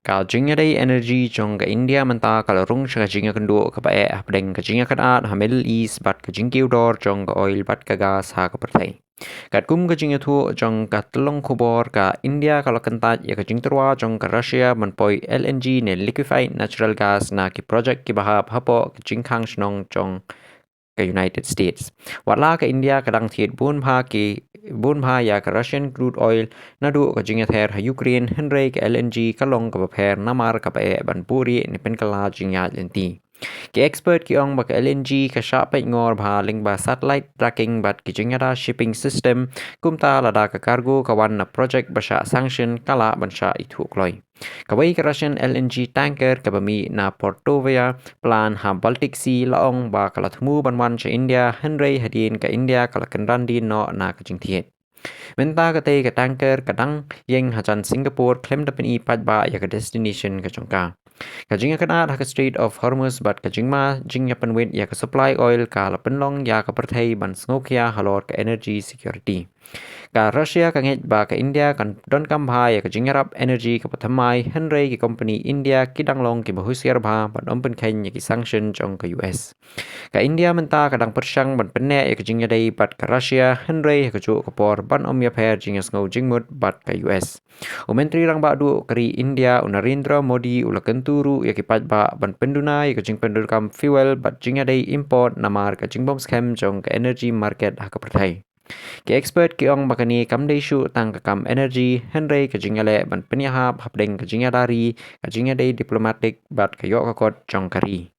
Ka jingya day energy jong ka India menta kala rung ka jingya kendo ka bae apdeng ka jingya kan at ha Middle East bat ka jingkiw dor jong ka oil bat ka gas ha ka pertai. Kat kum ka jingya thu jong ka telong kubor ka India kala Kyntait ya ka jingterwa jong ka Russia manpoi LNG ne liquefied natural gas na ki project ki bahap hapo ka jingkang shnong jong ke United States. Watla ke India kadang Thied bun pha ya ke Russian crude oil na du ke jingya ther ha Ukraine henry ke LNG kalong ke bapher namar ka pae ban puri ni pen kala jingya lenti. Ke expert ki ong ba ke LNG ka sha pai ngor bha ling ba satellite tracking bat ki jingya da shipping system kumta lada ka cargo ka wan na project ba sha sanction kala ban sha ithu kloi. Kawai ke Russian LNG tanker ke bami na Portovaya plan ha Baltic Sea laong ba kala thmu banwan cha India henry hadin ka India kala kanrandi no na ka jingthiet. Menta ka te ka tanker kadang yeng hajan Singapore klem da pen ipat ba ya ka destination ka jongka. Ka jingya kan at ha ka Strait of Hormuz bat ka jingma jingya penwit ya ka supply oil ka la penlong ya ka perthai ban snokya halor ka energy security. Ka Russia ka nget ba ka India kan don kam bha ya ka jingarap energy ka pathamai henry ki company India ki danglong ki bahusiar bha ban open khen ya ki sanction jong ka US. Ka India menta kadang persyang ban penne ya ka jingya dai bat ka Russia henry ya ka ju ka por ban om ya pher jingya sngo jingmut bat ka US. Umentri rang ba du kari India Narendra Modi ula kenturu ya ki pat ba ban penduna ya ka jing pendurkam fuel bat jingya dai import namar ka jingbom scam jong ka energy market ha ka perthai. Ki expert ki ong bakani kam dei shu tang ka kam energy henry ka jingale ban penyahap hapdeng ka jingya dari ka jingya dei diplomatic bat ka yok ka kot jong kari.